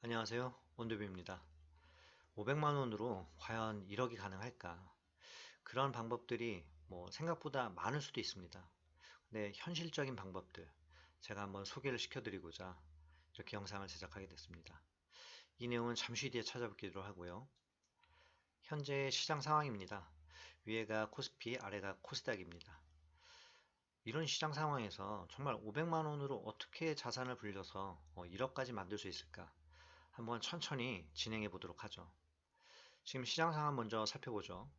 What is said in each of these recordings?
안녕하세요. 원두비입니다. 500만 원으로 과연 1억이 가능할까? 그런 방법들이 생각보다 많을 수도 있습니다. 근데 현실적인 방법들 제가 한번 소개를 시켜드리고자 이렇게 영상을 제작하게 됐습니다. 이 내용은 잠시 뒤에 찾아뵙기로 하고요. 현재 시장 상황입니다. 위에가 코스피, 아래가 코스닥입니다. 이런 시장 상황에서 정말 500만 원으로 어떻게 자산을 불려서 1억까지 만들 수 있을까? 한번 천천히 진행해 보도록 하죠. 지금 시장 상황 먼저 살펴보죠.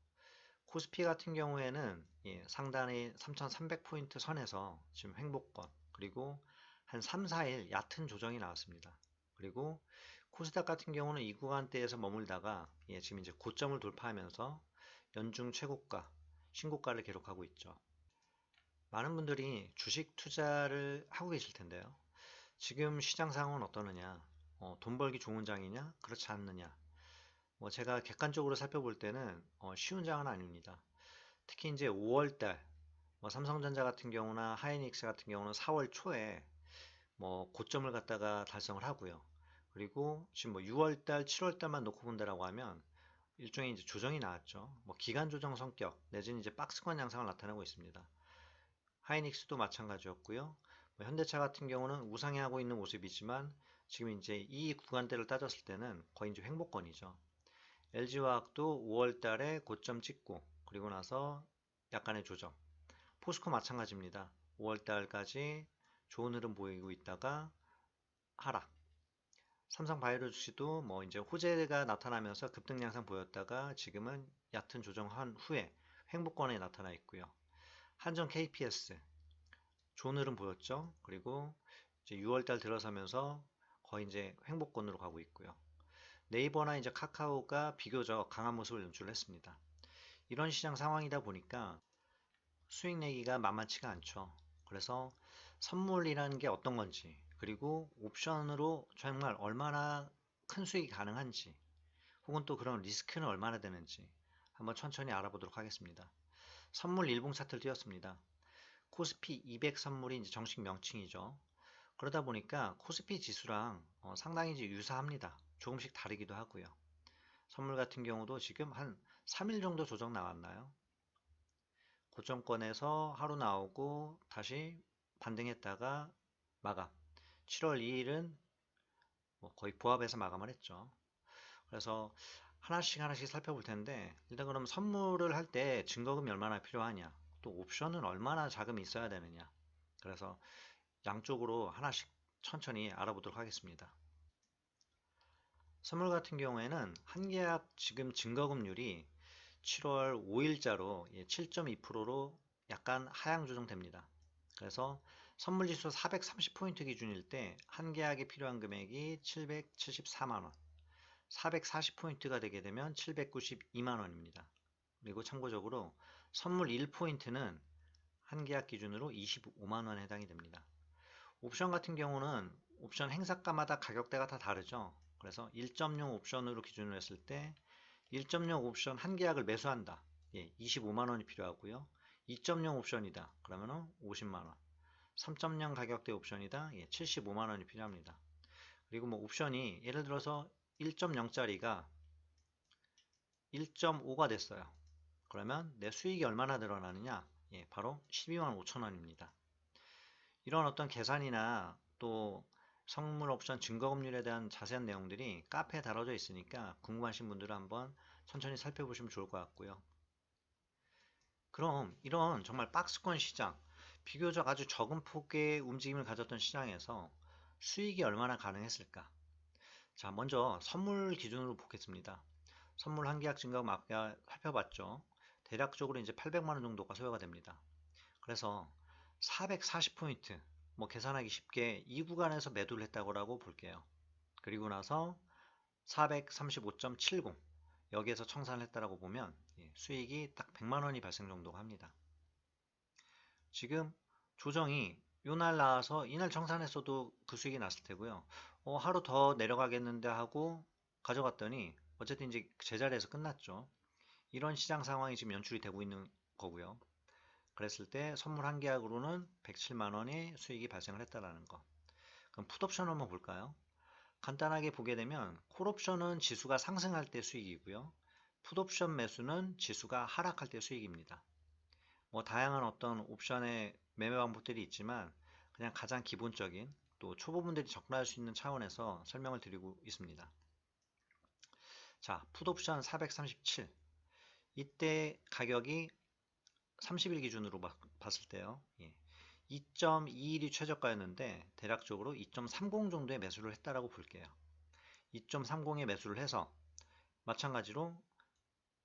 코스피 같은 경우에는 상단의 3,300포인트 선에서 지금 횡보권 그리고 한 3, 4일 얕은 조정이 나왔습니다. 그리고 코스닥 같은 경우는 이 구간대에서 머물다가 지금 이제 고점을 돌파하면서 연중 최고가, 신고가를 기록하고 있죠. 많은 분들이 주식 투자를 하고 계실 텐데요. 지금 시장 상황은 어떠느냐? 돈 벌기 좋은 장이냐? 그렇지 않느냐? 제가 객관적으로 살펴볼 때는 쉬운 장은 아닙니다. 특히 이제 5월달 삼성전자 같은 경우나 하이닉스 같은 경우는 4월 초에 고점을 갖다가 달성을 하고요. 그리고 지금 6월달, 7월달만 놓고 본다라고 하면 일종의 이제 조정이 나왔죠. 기간 조정 성격 내지는 이제 박스권 양상을 나타내고 있습니다. 하이닉스도 마찬가지였고요. 현대차 같은 경우는 우상향하고 있는 모습이지만 지금 이제 이 구간대를 따졌을 때는 거의 이제 횡보권이죠. LG화학도 5월 달에 고점 찍고 그리고 나서 약간의 조정. 포스코 마찬가지입니다. 5월 달까지 좋은 흐름 보이고 있다가 하락. 삼성바이오로직도 이제 호재가 나타나면서 급등 양상 보였다가 지금은 얕은 조정한 후에 횡보권에 나타나 있고요. 한전 KPS 좋은 흐름 보였죠. 그리고 이제 6월 달 들어서면서 거의 이제 횡보권으로 가고 있고요. 네이버나 이제 카카오가 비교적 강한 모습을 연출했습니다. 이런 시장 상황이다 보니까 수익 내기가 만만치가 않죠. 그래서 선물이라는 게 어떤 건지, 그리고 옵션으로 정말 얼마나 큰 수익이 가능한지, 혹은 또 그런 리스크는 얼마나 되는지 한번 천천히 알아보도록 하겠습니다. 선물 일봉 차트를 띄웠습니다. 코스피 200 선물이 이제 정식 명칭이죠. 그러다 보니까 코스피 지수랑 상당히 이제 유사합니다. 조금씩 다르기도 하고요. 선물 같은 경우도 지금 한 3일 정도 조정 나왔나요? 고점권에서 하루 나오고 다시 반등했다가 마감. 7월 2일은 거의 보합해서 마감을 했죠. 그래서 하나씩 하나씩 살펴볼 텐데 일단 그럼 선물을 할 때 증거금이 얼마나 필요하냐, 또 옵션은 얼마나 자금이 있어야 되느냐. 그래서 양쪽으로 하나씩 천천히 알아보도록 하겠습니다. 선물 같은 경우에는 한 계약 지금 증거금률이 7월 5일자로 7.2%로 약간 하향 조정됩니다. 그래서 선물지수 430포인트 기준일 때 한 계약에 필요한 금액이 774만원, 440포인트가 되게 되면 792만원입니다. 그리고 참고적으로 선물 1포인트는 한 계약 기준으로 25만원에 해당이 됩니다. 옵션 같은 경우는 옵션 행사가마다 가격대가 다 다르죠. 그래서 1.0 옵션으로 기준을 했을 때 1.0 옵션 한 계약을 매수한다. 25만원이 필요하고요. 2.0 옵션이다. 그러면 50만원. 3.0 가격대 옵션이다. 75만원이 필요합니다. 그리고 옵션이 예를 들어서 1.0짜리가 1.5가 됐어요. 그러면 내 수익이 얼마나 늘어나느냐? 바로 12만 5천원입니다. 이런 어떤 계산이나 또 선물 옵션 증거금률에 대한 자세한 내용들이 카페에 다뤄져 있으니까 궁금하신 분들은 한번 천천히 살펴보시면 좋을 것 같고요. 그럼 이런 정말 박스권 시장, 비교적 아주 적은 폭의 움직임을 가졌던 시장에서 수익이 얼마나 가능했을까? 자, 먼저 선물 기준으로 보겠습니다. 선물 한 계약 증가금 아까 살펴봤죠. 대략적으로 이제 800만 원 정도가 소요가 됩니다. 그래서 440포인트, 계산하기 쉽게 이 구간에서 매도를 했다고 볼게요. 그리고 나서 435.70 여기에서 청산을 했다고 보면 수익이 딱 100만 원이 발생 정도가 합니다. 지금 조정이 요날 나와서 이날 청산했어도 그 수익이 났을 테고요. 하루 더 내려가겠는데 하고 가져갔더니 어쨌든 이제 제자리에서 끝났죠. 이런 시장 상황이 지금 연출이 되고 있는 거고요. 그랬을 때 선물 한 계약으로는 107만 원의 수익이 발생을 했다라는 거. 그럼 풋옵션 한번 볼까요? 간단하게 보게 되면 콜옵션은 지수가 상승할 때 수익이고요. 풋옵션 매수는 지수가 하락할 때 수익입니다. 뭐 다양한 어떤 옵션의 매매 방법들이 있지만 그냥 가장 기본적인 또 초보분들이 접근할 수 있는 차원에서 설명을 드리고 있습니다. 자, 풋옵션 437. 이때 가격이 30일 기준으로 봤을 때요. 2.21이 최저가였는데 대략적으로 2.30 정도의 매수를 했다라고 볼게요. 2.30에 매수를 해서 마찬가지로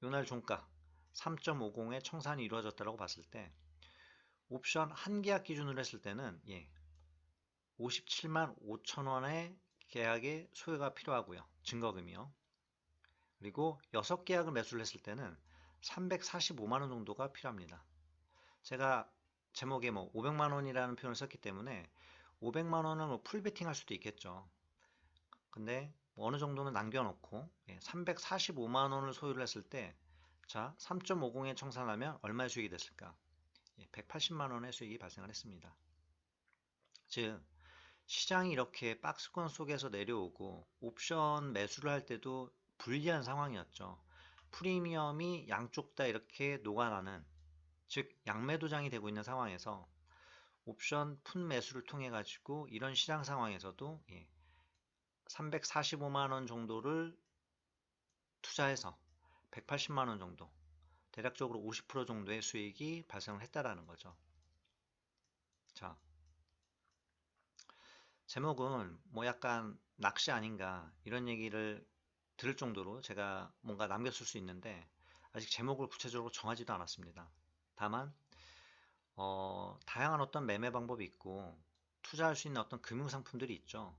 요날 종가 3.50의 청산이 이루어졌다고 봤을 때 옵션 한 계약 기준으로 했을 때는 57만 5천 원의 계약의 소요가 필요하고요. 증거금이요. 그리고 6계약을 매수를 했을 때는 345만 원 정도가 필요합니다. 제가 제목에 뭐 500만 원이라는 표현을 썼기 때문에 500만 원은 뭐 풀베팅 할 수도 있겠죠. 근데 뭐 어느 정도는 남겨놓고 345만 원을 소유를 했을 때 자, 3.50에 청산하면 얼마의 수익이 됐을까? 180만 원의 수익이 발생을 했습니다. 즉 시장이 이렇게 박스권 속에서 내려오고 옵션 매수를 할 때도 불리한 상황이었죠. 프리미엄이 양쪽 다 이렇게 녹아나는, 즉 양매도장이 되고 있는 상황에서 옵션 풋 매수를 통해 가지고 이런 시장 상황에서도 345만 원 정도를 투자해서 180만 원 정도, 대략적으로 50% 정도의 수익이 발생을 했다라는 거죠. 자, 제목은 뭐 약간 낚시 아닌가 이런 얘기를 들을 정도로 제가 뭔가 남겼을 수 있는데 아직 제목을 구체적으로 정하지도 않았습니다. 다만 다양한 어떤 매매 방법이 있고 투자할 수 있는 어떤 금융상품들이 있죠.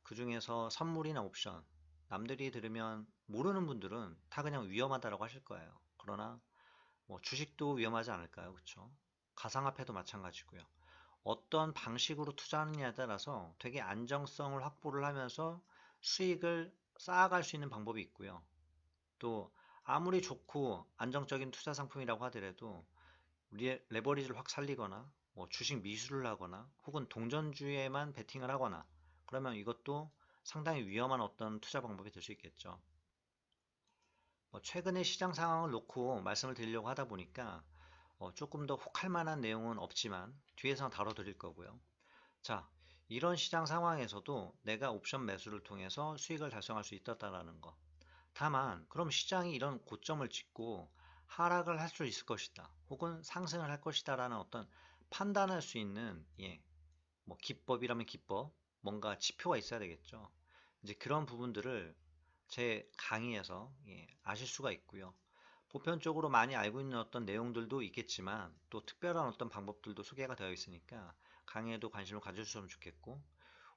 그 중에서 선물이나 옵션, 남들이 들으면 모르는 분들은 다 그냥 위험하다라고 하실 거예요. 그러나 뭐 주식도 위험하지 않을까요? 그렇죠? 가상화폐도 마찬가지고요. 어떤 방식으로 투자하느냐에 따라서 되게 안정성을 확보를 하면서 수익을 쌓아갈 수 있는 방법이 있고요. 또 아무리 좋고 안정적인 투자 상품이라고 하더라도 레버리지를 확 살리거나 뭐 주식 미수를 하거나 혹은 동전주에만 베팅을 하거나 그러면 이것도 상당히 위험한 어떤 투자 방법이 될 수 있겠죠. 뭐 최근의 시장 상황을 놓고 말씀을 드리려고 하다 보니까 조금 더 혹할 만한 내용은 없지만 뒤에서 다뤄드릴 거고요. 자, 이런 시장 상황에서도 내가 옵션 매수를 통해서 수익을 달성할 수 있었다라는 거. 다만 그럼 시장이 이런 고점을 찍고 하락을 할 수 있을 것이다. 혹은 상승을 할 것이다 라는 어떤 판단할 수 있는 뭐 기법이라면 기법, 뭔가 지표가 있어야 되겠죠. 이제 그런 부분들을 제 강의에서 아실 수가 있고요. 보편적으로 많이 알고 있는 어떤 내용들도 있겠지만 또 특별한 어떤 방법들도 소개가 되어 있으니까 강의에도 관심을 가져주시면 좋겠고,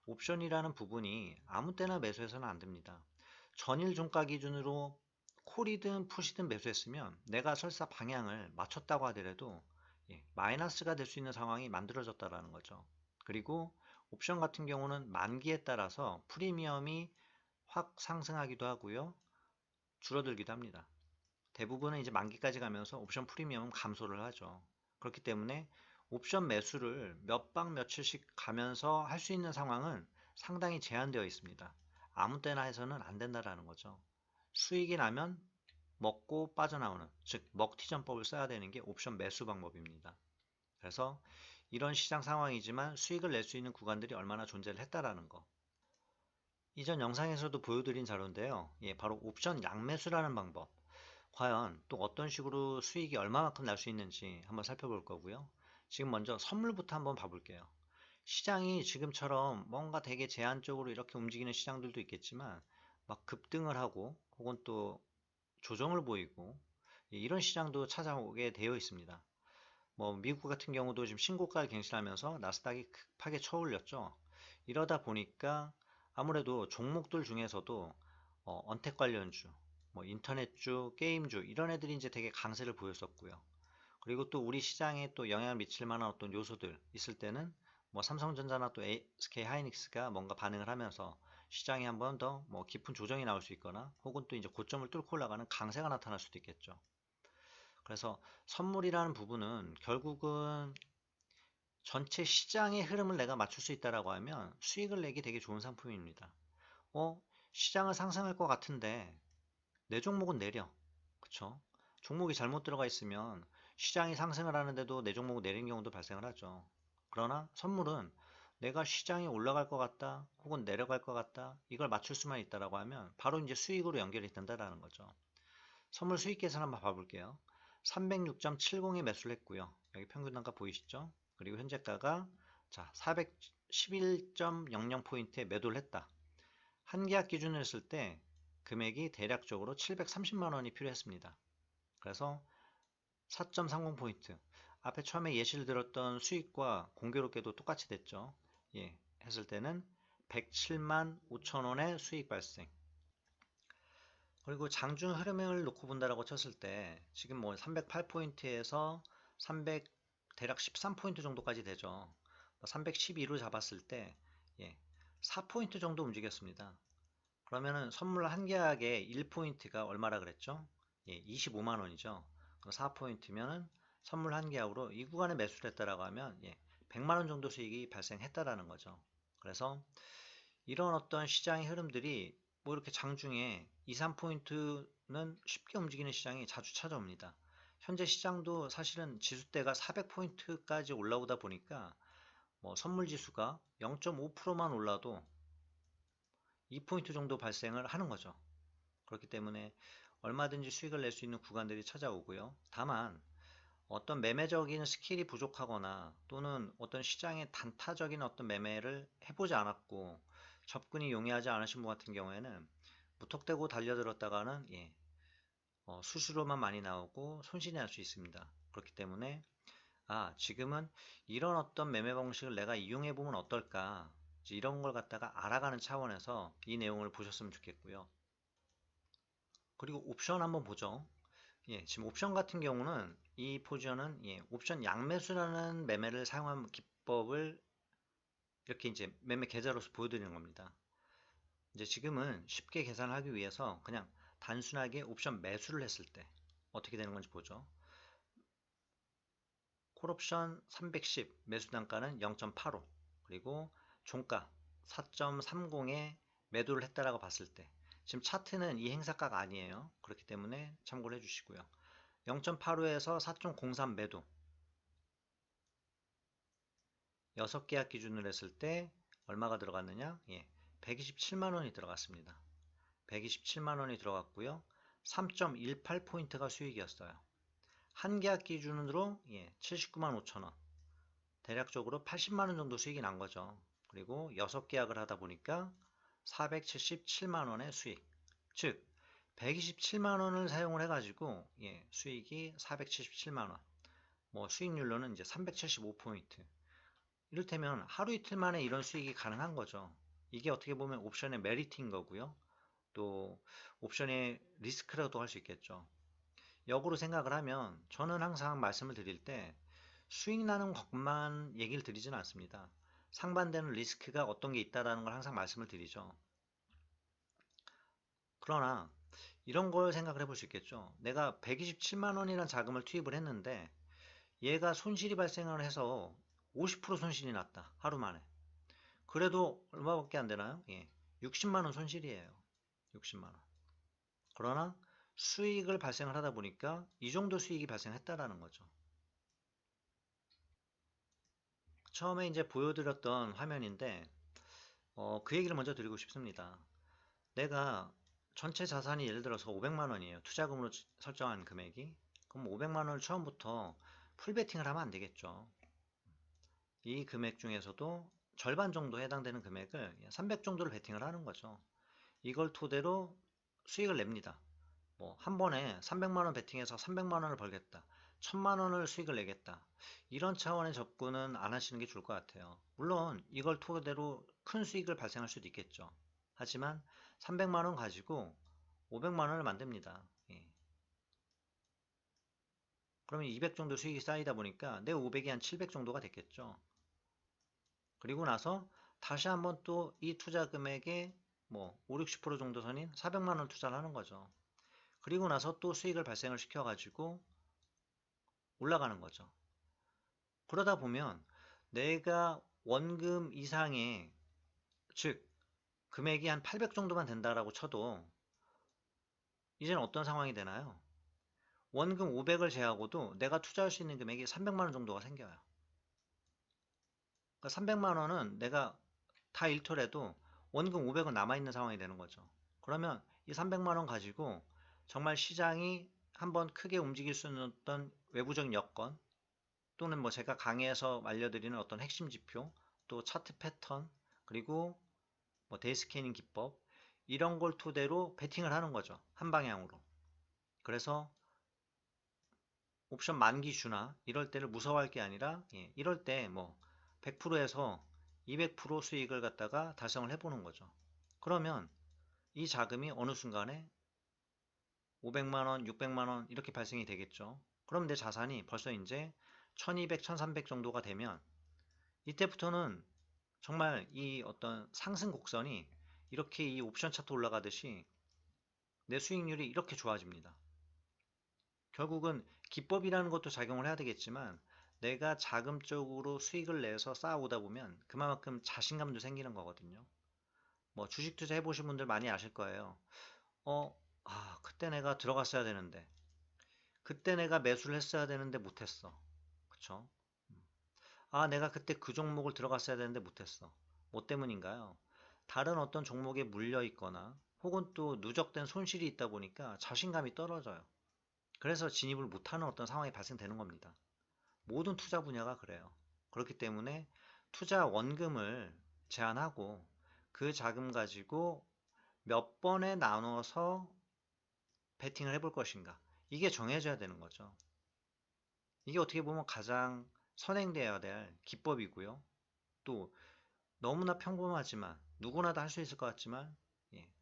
옵션이라는 부분이 아무 때나 매수해서는 안 됩니다. 전일 종가 기준으로 콜이든 풋이든 매수했으면 내가 설사 방향을 맞췄다고 하더라도 마이너스가 될 수 있는 상황이 만들어졌다라는 거죠. 그리고 옵션 같은 경우는 만기에 따라서 프리미엄이 확 상승하기도 하고요. 줄어들기도 합니다. 대부분은 이제 만기까지 가면서 옵션 프리미엄은 감소를 하죠. 그렇기 때문에 옵션 매수를 몇 방 며칠씩 가면서 할 수 있는 상황은 상당히 제한되어 있습니다. 아무 때나 해서는 안 된다라는 거죠. 수익이 나면 먹고 빠져나오는, 즉 먹튀전법을 써야 되는 게 옵션 매수 방법입니다. 그래서 이런 시장 상황이지만 수익을 낼 수 있는 구간들이 얼마나 존재를 했다라는 거. 이전 영상에서도 보여드린 자료인데요. 바로 옵션 양매수라는 방법. 과연 또 어떤 식으로 수익이 얼마만큼 날 수 있는지 한번 살펴볼 거고요. 지금 먼저 선물부터 한번 봐볼게요. 시장이 지금처럼 뭔가 되게 제한적으로 이렇게 움직이는 시장들도 있겠지만 막 급등을 하고 혹은 또 조정을 보이고 이런 시장도 찾아오게 되어 있습니다. 뭐 미국 같은 경우도 지금 신고가를 갱신하면서 나스닥이 급하게 쳐올렸죠. 이러다 보니까 아무래도 종목들 중에서도 언택 관련주, 뭐 인터넷주, 게임주 이런 애들이 이제 되게 강세를 보였었고요. 그리고 또 우리 시장에 또 영향을 미칠 만한 어떤 요소들 있을 때는 뭐 삼성전자나 또 SK 하이닉스가 뭔가 반응을 하면서 시장에 한 번 더 뭐 깊은 조정이 나올 수 있거나 혹은 또 이제 고점을 뚫고 올라가는 강세가 나타날 수도 있겠죠. 그래서 선물이라는 부분은 결국은 전체 시장의 흐름을 내가 맞출 수 있다라고 하면 수익을 내기 되게 좋은 상품입니다. 어, 시장은 상승할 것 같은데 내 종목은 내려. 그쵸? 종목이 잘못 들어가 있으면 시장이 상승을 하는데도 내 종목은 내린 경우도 발생을 하죠. 그러나 선물은 내가 시장이 올라갈 것 같다, 혹은 내려갈 것 같다, 이걸 맞출 수만 있다라고 하면 바로 이제 수익으로 연결이 된다라는 거죠. 선물 수익 계산 한번 봐볼게요. 306.70에 매수를 했고요. 여기 평균 단가 보이시죠? 그리고 현재가가 자 411.00포인트에 매도를 했다. 한 계약 기준으로 했을 때 금액이 대략적으로 730만 원이 필요했습니다. 그래서 4.30포인트 앞에 처음에 예시를 들었던 수익과 공교롭게도 똑같이 됐죠. 예, 했을 때는 107만 5천 원의 수익 발생. 그리고 장중 흐름을 놓고 본다라고 쳤을 때 지금 뭐 308포인트에서 300 대략 13포인트 정도까지 되죠. 312로 잡았을 때 예, 4포인트 정도 움직였습니다. 그러면은 선물 한 계약에 1포인트가 얼마라 그랬죠? 예, 25만 원이죠. 그럼 4포인트면은 선물 한 계약으로 이 구간에 매수를 했다라고 하면 예, 100만 원 정도 수익이 발생했다라는 거죠. 그래서 이런 어떤 시장의 흐름들이 뭐 이렇게 장중에 2, 3포인트는 쉽게 움직이는 시장이 자주 찾아옵니다. 현재 시장도 사실은 지수대가 400포인트까지 올라오다 보니까 뭐 선물 지수가 0.5%만 올라도 2포인트 정도 발생을 하는 거죠. 그렇기 때문에 얼마든지 수익을 낼 수 있는 구간들이 찾아오고요. 다만 어떤 매매적인 스킬이 부족하거나 또는 어떤 시장의 단타적인 어떤 매매를 해보지 않았고 접근이 용이하지 않으신 분 같은 경우에는 무턱대고 달려들었다가는 예, 수수료만 많이 나오고 손실이 날 수 있습니다. 그렇기 때문에 지금은 이런 어떤 매매 방식을 내가 이용해 보면 어떨까, 이런 걸 갖다가 알아가는 차원에서 이 내용을 보셨으면 좋겠고요. 그리고 옵션 한번 보죠. 예, 지금 옵션 같은 경우는 이 포지션은 예, 옵션 양매수라는 매매를 사용한 기법을 이렇게 이제 매매 계좌로서 보여드리는 겁니다. 이제 지금은 쉽게 계산을 하기 위해서 그냥 단순하게 옵션 매수를 했을 때 어떻게 되는 건지 보죠. 콜옵션 310 매수 단가는 0.85, 그리고 종가 4.30에 매도를 했다라고 봤을 때 지금 차트는 이 행사가가 아니에요. 그렇기 때문에 참고를 해주시고요. 0.85에서 4.03 매도 6계약 기준으로 했을 때 얼마가 들어갔느냐? 예, 127만 원이 들어갔습니다. 127만 원이 들어갔고요. 3.18포인트가 수익이었어요. 한 계약 기준으로 예, 79만 5천 원. 대략적으로 80만 원 정도 수익이 난 거죠. 그리고 6계약을 하다 보니까 477만 원의 수익. 즉 127만 원을 사용을 해가지고 예, 수익이 477만 원. 뭐 수익률로는 이제 375포인트. 이를테면 하루 이틀 만에 이런 수익이 가능한 거죠. 이게 어떻게 보면 옵션의 메리트인 거고요. 또 옵션의 리스크라고도 할 수 있겠죠. 역으로 생각을 하면 저는 항상 말씀을 드릴 때 수익 나는 것만 얘기를 드리지는 않습니다. 상반되는 리스크가 어떤 게 있다라는 걸 항상 말씀을 드리죠. 그러나 이런 걸 생각을 해볼 수 있겠죠. 내가 127만 원이라는 자금을 투입을 했는데 얘가 손실이 발생을 해서 50% 손실이 났다. 하루 만에. 그래도 얼마밖에 안 되나요? 예. 60만 원 손실이에요. 60만 원. 그러나 수익을 발생을 하다 보니까 이 정도 수익이 발생했다라는 거죠. 처음에 이제 보여드렸던 화면인데 그 얘기를 먼저 드리고 싶습니다. 내가 전체 자산이 예를 들어서 500만 원이에요. 투자금으로 설정한 금액이. 그럼 500만 원을 처음부터 풀베팅을 하면 안 되겠죠. 이 금액 중에서도 절반 정도 해당되는 금액을 300 정도를 베팅을 하는 거죠. 이걸 토대로 수익을 냅니다. 뭐 한 번에 300만 원 베팅해서 300만 원을 벌겠다. 1000만 원을 수익을 내겠다. 이런 차원의 접근은 안 하시는 게 좋을 것 같아요. 물론 이걸 토대로 큰 수익을 발생할 수도 있겠죠. 하지만 300만 원 가지고 500만 원을 만듭니다. 예. 그러면 200 정도 수익이 쌓이다 보니까 내 500이 한 700 정도가 됐겠죠. 그리고 나서 다시 한번 또 이 투자 금액의 뭐 5, 60% 정도 선인 400만 원을 투자를 하는 거죠. 그리고 나서 또 수익을 발생을 시켜가지고 올라가는 거죠. 그러다 보면 내가 원금 이상의, 즉 금액이 한 800 정도만 된다라고 쳐도 이제는 어떤 상황이 되나요? 원금 500을 제하고도 내가 투자할 수 있는 금액이 300만 원 정도가 생겨요. 그러니까 300만 원은 내가 다 잃더라도 원금 500은 남아있는 상황이 되는 거죠. 그러면 이 300만 원 가지고 정말 시장이 한번 크게 움직일 수 있는 어떤 외부적인 여건 또는 뭐 제가 강의에서 알려드리는 어떤 핵심 지표 또 차트 패턴 그리고 뭐 데이 스캐닝 기법 이런 걸 토대로 베팅을 하는 거죠. 한 방향으로. 그래서 옵션 만기 주나 이럴 때를 무서워할 게 아니라 이럴 때 뭐 100%에서 200% 수익을 갖다가 달성을 해보는 거죠. 그러면 이 자금이 어느 순간에 500만 원, 600만 원 이렇게 발생이 되겠죠. 그럼 내 자산이 벌써 이제 1200, 1300 정도가 되면 이때부터는 정말 이 어떤 상승 곡선이 이렇게 이 옵션 차트 올라가듯이 내 수익률이 이렇게 좋아집니다. 결국은 기법이라는 것도 작용을 해야 되겠지만 내가 자금적으로 수익을 내서 쌓아오다 보면 그만큼 자신감도 생기는 거거든요. 뭐 주식 투자 해보신 분들 많이 아실 거예요. 그때 내가 들어갔어야 되는데 그때 내가 매수를 했어야 되는데 못했어. 그쵸? 내가 그때 그 종목을 들어갔어야 되는데 못했어. 뭐 때문인가요? 다른 어떤 종목에 물려 있거나 혹은 또 누적된 손실이 있다 보니까 자신감이 떨어져요. 그래서 진입을 못하는 어떤 상황이 발생되는 겁니다. 모든 투자 분야가 그래요. 그렇기 때문에 투자 원금을 제한하고 그 자금 가지고 몇 번에 나눠서 베팅을 해볼 것인가. 이게 정해져야 되는 거죠. 이게 어떻게 보면 가장 선행되어야 될 기법이고요. 또 너무나 평범하지만 누구나 다 할 수 있을 것 같지만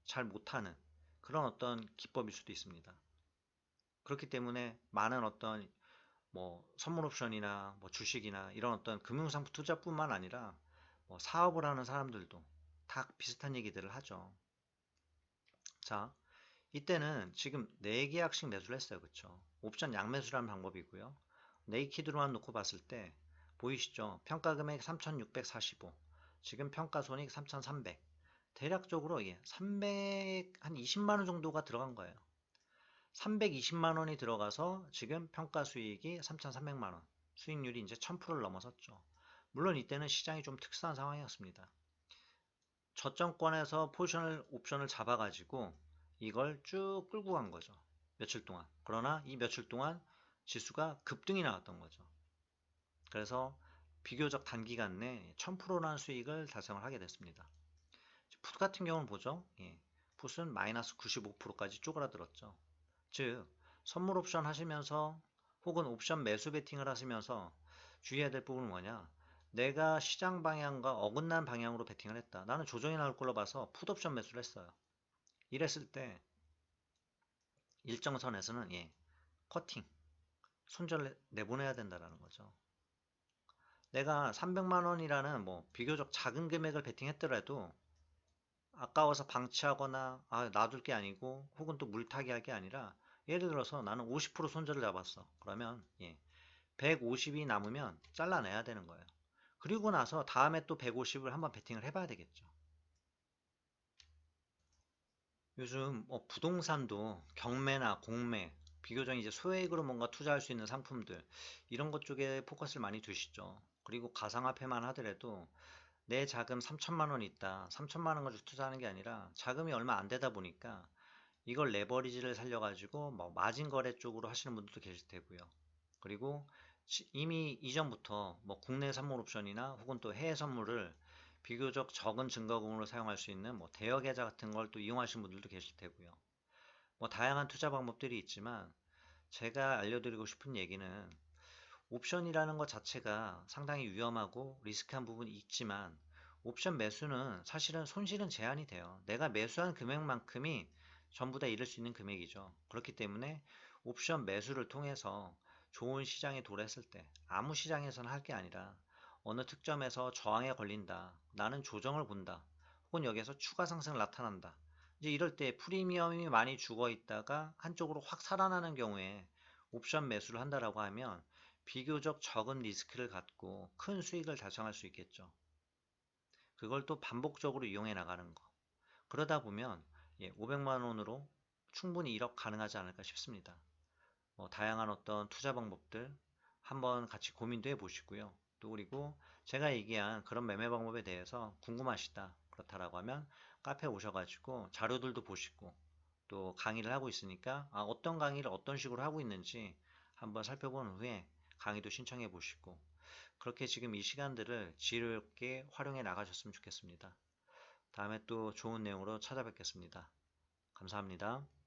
잘 못하는 그런 어떤 기법일 수도 있습니다. 그렇기 때문에 많은 어떤 뭐 선물 옵션이나 뭐 주식이나 이런 어떤 금융상품 투자뿐만 아니라 뭐 사업을 하는 사람들도 다 비슷한 얘기들을 하죠. 자, 이때는 지금 4계약씩 매수를 했어요. 그쵸? 옵션 양매수라는 방법이고요. 네이키드로만 놓고 봤을 때 보이시죠? 평가금액 3,645, 지금 평가손익 3,300. 대략적으로 300, 한 20만원 정도가 들어간 거예요. 320만원이 들어가서 지금 평가 수익이 3,300만원. 수익률이 이제 1000%를 넘어섰죠. 물론 이때는 시장이 좀 특수한 상황이었습니다. 저점권에서 포지션을 옵션을 잡아가지고 이걸 쭉 끌고 간 거죠. 며칠 동안. 그러나 이 며칠 동안 지수가 급등이 나왔던 거죠. 그래서 비교적 단기간 내 1000%라는 수익을 달성을 하게 됐습니다. 풋 같은 경우는 보죠. 풋은 마이너스 95%까지 쪼그라들었죠. 즉 선물 옵션 하시면서 혹은 옵션 매수 베팅을 하시면서 주의해야 될 부분은 뭐냐, 내가 시장 방향과 어긋난 방향으로 베팅을 했다. 나는 조정이 나올 걸로 봐서 풋옵션 매수를 했어요. 이랬을 때 일정선에서는 커팅, 손절 내보내야 된다는 거죠. 내가 300만원이라는 뭐 비교적 작은 금액을 베팅했더라도 아까워서 방치하거나 놔둘 게 아니고 혹은 또 물타기 할 게 아니라 예를 들어서 나는 50% 손절을 잡았어. 그러면 150이 남으면 잘라내야 되는 거예요. 그리고 나서 다음에 또 150을 한번 베팅을 해봐야 되겠죠. 요즘 부동산도 경매나 공매, 비교적 이제 소액으로 뭔가 투자할 수 있는 상품들 이런 것 쪽에 포커스를 많이 두시죠. 그리고 가상화폐만 하더라도 내 자금 3천만 원 있다. 3천만 원 가지고 투자하는 게 아니라 자금이 얼마 안 되다 보니까 이걸 레버리지를 살려가지고 뭐 마진 거래 쪽으로 하시는 분들도 계실 테고요. 그리고 이미 이전부터 뭐 국내 선물 옵션이나 혹은 또 해외 선물을 비교적 적은 증거금으로 사용할 수 있는 뭐 대여 계좌 같은 걸 또 이용하시는 분들도 계실 테고요. 뭐 다양한 투자 방법들이 있지만 제가 알려드리고 싶은 얘기는 옵션이라는 것 자체가 상당히 위험하고 리스크한 부분이 있지만 옵션 매수는 사실은 손실은 제한이 돼요. 내가 매수한 금액만큼이 전부 다 잃을 수 있는 금액이죠. 그렇기 때문에 옵션 매수를 통해서 좋은 시장에 도래했을 때 아무 시장에서는 할 게 아니라 어느 특점에서 저항에 걸린다. 나는 조정을 본다. 혹은 여기에서 추가 상승을 나타난다. 이제 이럴 때 프리미엄이 많이 죽어 있다가 한쪽으로 확 살아나는 경우에 옵션 매수를 한다라고 하면 비교적 적은 리스크를 갖고 큰 수익을 달성할 수 있겠죠. 그걸 또 반복적으로 이용해 나가는 거. 그러다 보면 500만 원으로 충분히 1억 가능하지 않을까 싶습니다. 다양한 어떤 투자 방법들 한번 같이 고민도 해보시고요. 또 그리고 제가 얘기한 그런 매매 방법에 대해서 궁금하시다 그렇다라고 하면 카페 오셔가지고 자료들도 보시고 또 강의를 하고 있으니까 어떤 강의를 어떤 식으로 하고 있는지 한번 살펴본 후에 강의도 신청해 보시고 그렇게 지금 이 시간들을 지혜롭게 활용해 나가셨으면 좋겠습니다. 다음에 또 좋은 내용으로 찾아뵙겠습니다. 감사합니다.